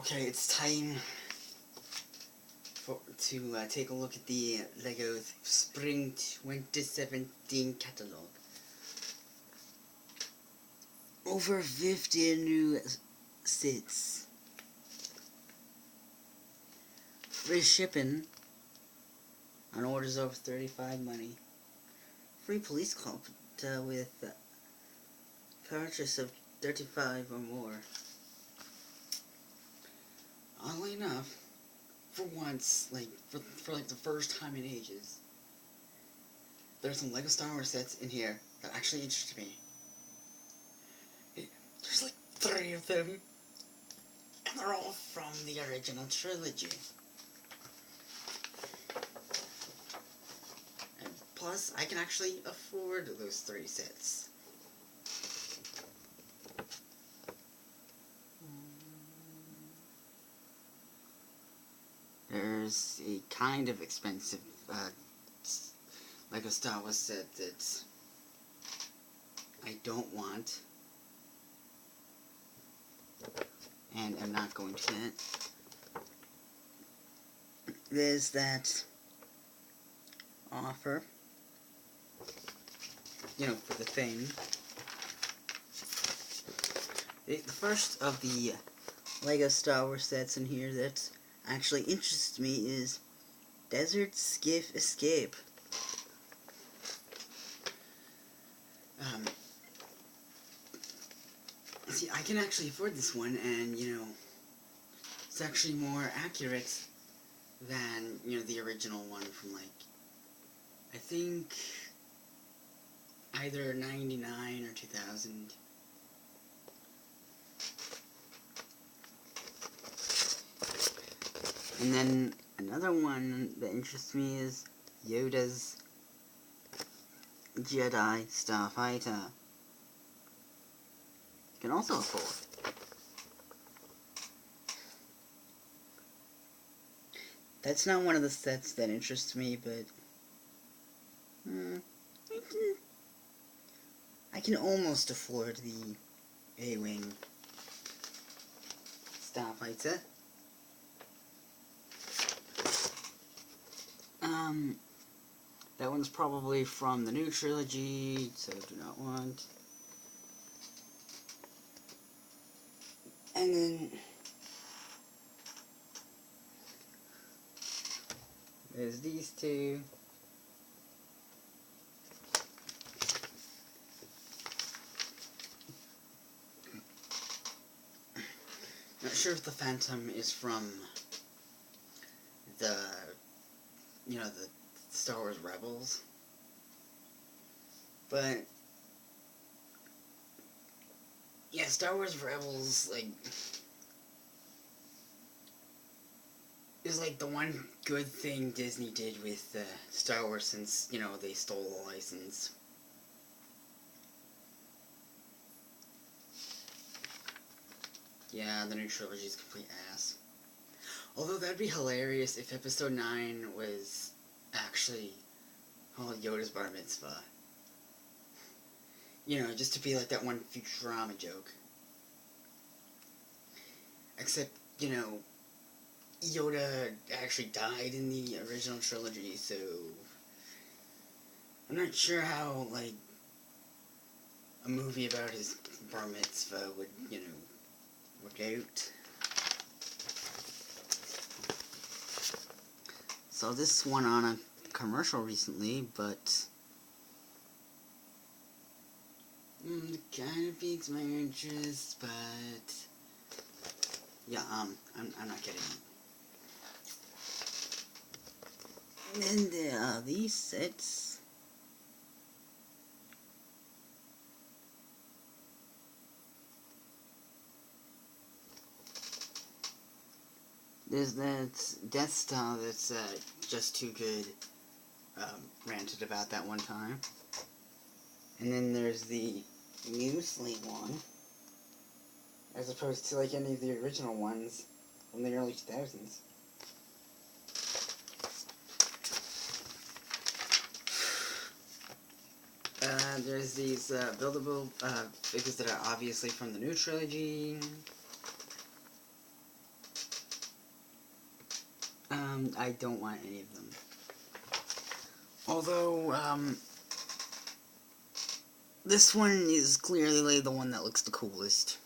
Okay, it's time to take a look at the LEGO Spring 2017 catalog. Over 50 new sets. Free shipping on orders over 35 money. Free police call with purchase of 35 or more. Oddly enough, for once, for the first time in ages, there's some LEGO Star Wars sets in here that actually interest me. There's like 3 of them, and they're all from the original trilogy. And plus, I can actually afford those 3 sets. There's a kind of expensive LEGO Star Wars set that I don't want, and I'm not going to get. There's that offer, for the thing. The first of the LEGO Star Wars sets in here that actually interests me is Desert Skiff Escape. See, I can actually afford this one, and, it's actually more accurate than, the original one from, I think, either 99 or 2000. And then another one that interests me is Yoda's Jedi Starfighter. You can also afford. That's not one of the sets that interests me, but I can almost afford the A-Wing Starfighter. That one's probably from the new trilogy, so do not want. And then there's these two. Not sure if the Phantom is from the Star Wars Rebels, but yeah, Star Wars Rebels is the one good thing Disney did with Star Wars since they stole the license. Yeah, the new trilogy is complete ass. Although that'd be hilarious if Episode 9 was actually Yoda's bar mitzvah. Just to be like that one Futurama joke. Except, Yoda actually died in the original trilogy, so I'm not sure how, a movie about his bar mitzvah would, work out. Saw this one on a commercial recently, but kind of piques my interest, but yeah, I'm not getting it. And then there are these sets. There's that Death Star that's just too good. Ranted about that one time. And then there's the muesli one, as opposed to any of the original ones from the early 2000s. There's these buildable figures that are obviously from the new trilogy. I don't want any of them. Although, this one is clearly the one that looks the coolest.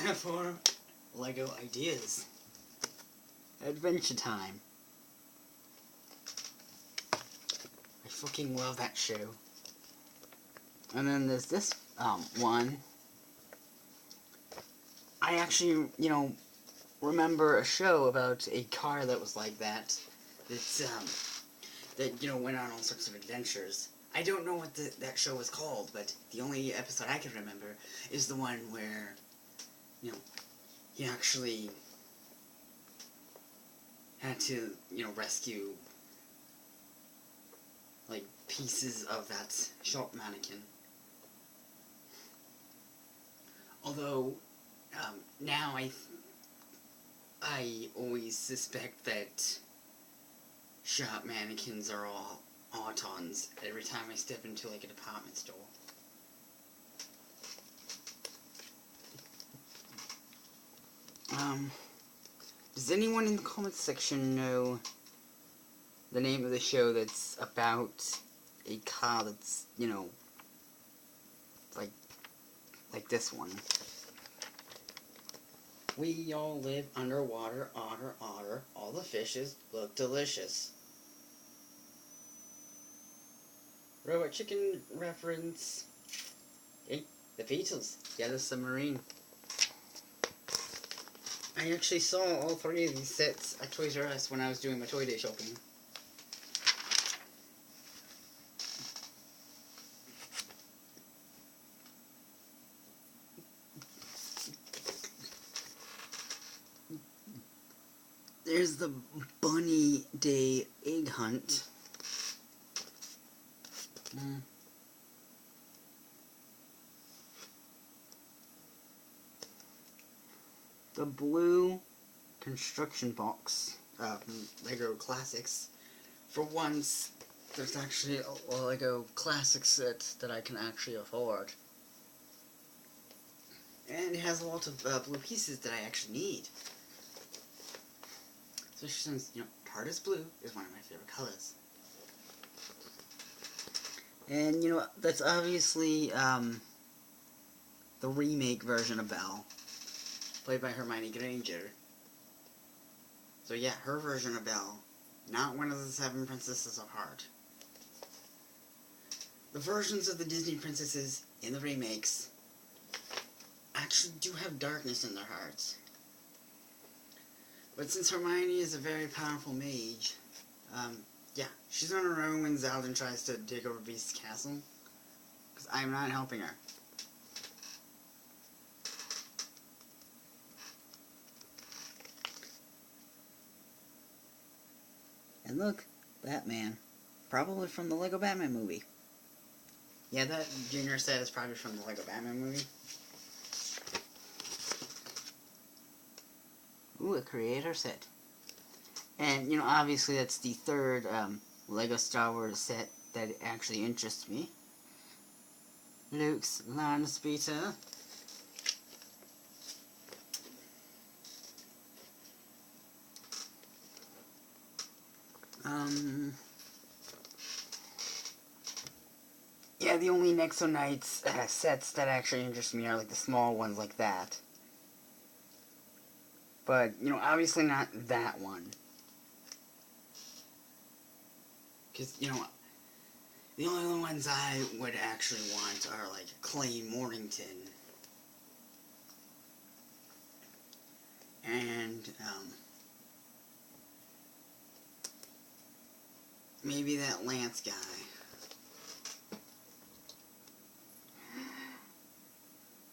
Now for LEGO Ideas. Adventure Time. I fucking love that show. And then there's this, one. I actually, remember a show about a car that was like that. That's, that, went on all sorts of adventures. I don't know what that show was called, but the only episode I can remember is the one where, he actually had to, rescue, like, pieces of that shop mannequin. Although, now I always suspect that shop mannequins are all autons every time I step into, like, a department store. Does anyone in the comments section know the name of the show that's about a car that's, like this one? We all live underwater, otter, otter, all the fishes look delicious. Robot Chicken reference. Hey, the Beatles, Yellow Submarine. I actually saw all three of these sets at Toys R Us when I was doing my Toy Day shopping. There's the Bunny Day Egg Hunt. The Blue Construction Box, LEGO Classics. For once, there's actually a LEGO Classic set that I can actually afford. And it has a lot of blue pieces that I actually need. Especially since, TARDIS blue is one of my favorite colors. And, that's obviously, the remake version of Belle, played by Hermione Granger. So yeah, her version of Belle, not one of the 7 Princesses of Heart. The versions of the Disney princesses in the remakes actually do have darkness in their hearts. But since Hermione is a very powerful mage, yeah, she's on her own when Zeldin tries to take over Beast's castle, because I'm not helping her. And look, Batman. Probably from the LEGO Batman movie. Yeah, that Junior set is probably from the LEGO Batman movie. Ooh, a creator set. And, obviously that's the third LEGO Star Wars set that actually interests me. Luke's land speeder. Yeah, the only Nexo Knights sets that actually interest me are like the small ones like that. But, obviously not that one. Because, the only ones I would actually want are like Clay Mornington. And, maybe that Lance guy.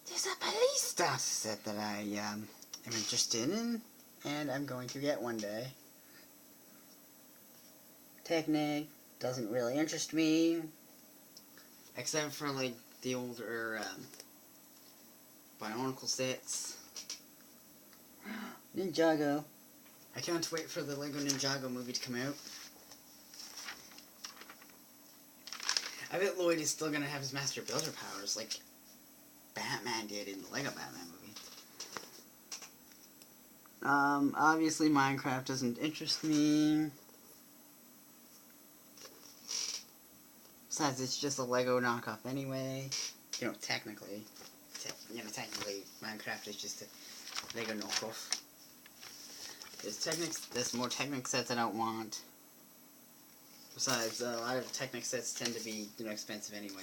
There's a police star set that I am interested in, and I'm going to get one day. Technic doesn't really interest me, except for like the older Bionicle sets. Ninjago. I can't wait for the LEGO Ninjago movie to come out. I bet Lloyd is still gonna have his Master Builder powers, like, Batman did in the Lego Batman movie. Obviously Minecraft doesn't interest me. Besides, it's just a Lego knockoff anyway. You know, technically, Minecraft is just a Lego knockoff. There's more Technic sets I don't want. Besides, a lot of Technic sets tend to be, you know, expensive anyway.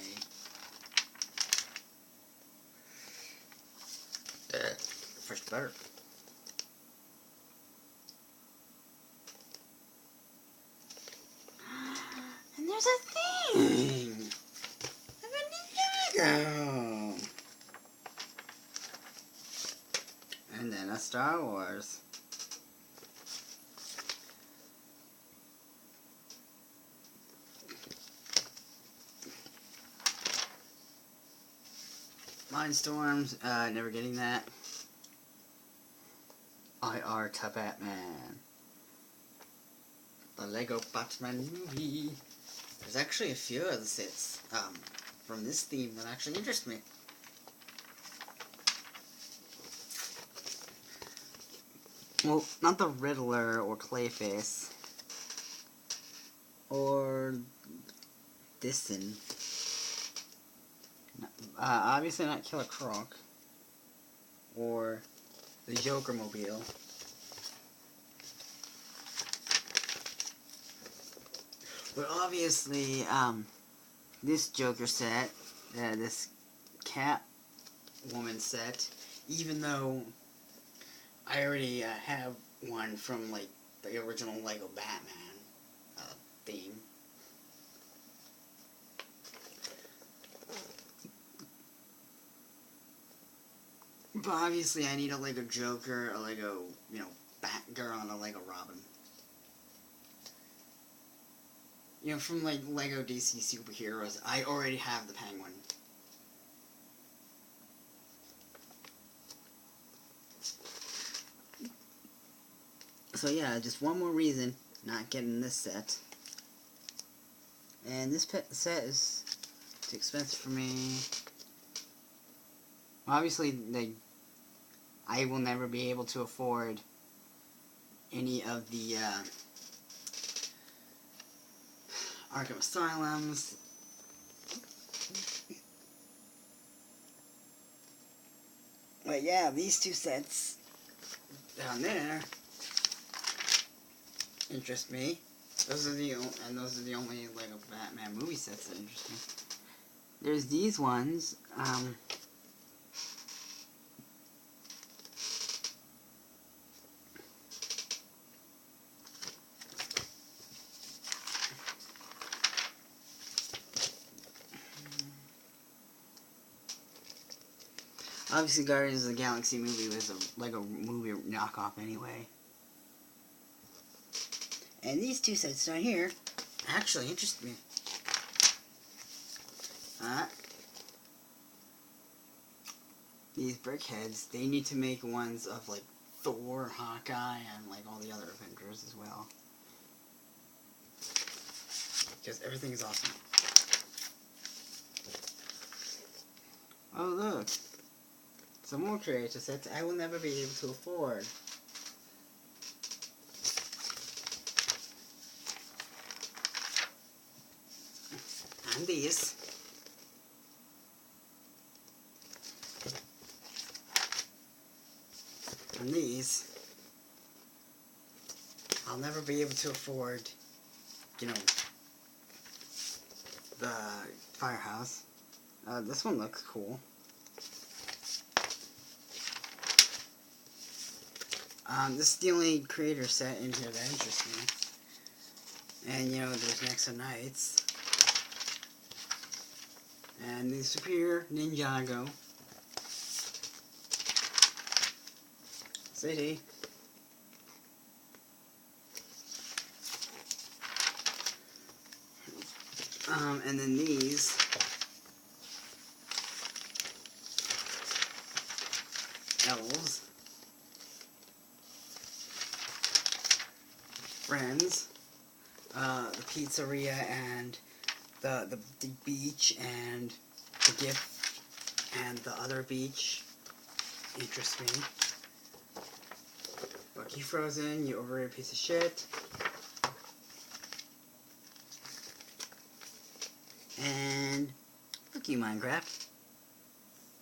First burp. And there's a thing! Of a Ninjago! And then a Star Wars. Mindstorms, never getting that. IR to Batman. The Lego Batman movie. There's actually a few of the sets from this theme that actually interest me. Well, not the Riddler or Clayface. Or Dyson. Obviously not Killer Croc. Or the Joker Mobile. But obviously, this Joker set, this Catwoman set, even though I already have one from, like, the original Lego Batman theme. But obviously I need a Lego Joker, a Lego, you know, Batgirl, and a Lego Robin. You know, from, like, Lego DC Superheroes, I already have the Penguin. So yeah, just one more reason not getting this set. And this set is too expensive for me. Obviously, I will never be able to afford any of the Arkham Asylums. But yeah, these two sets down there interest me. Those are the only Lego Batman movie sets that interest me. There's these ones. Obviously, Guardians of the Galaxy movie was a Lego movie knockoff anyway. And these two sets down here actually interest me. These BrickHeadz, they need to make ones of, like, Thor, Hawkeye, and, like, all the other Avengers as well. Because everything is awesome. Oh, look. Some more creator sets I will never be able to afford. And these. And these. I'll never be able to afford, you know, the Firehouse. This one looks cool. This is the only creator set in here that interests me. And, you know, there's Nexo Knights. And the Superior Ninjago. City. And then these. Elves. Friends. The pizzeria and the beach and the gift And the other beach interests me. Fuck you, Frozen, you overrated piece of shit. And fuck you, Minecraft.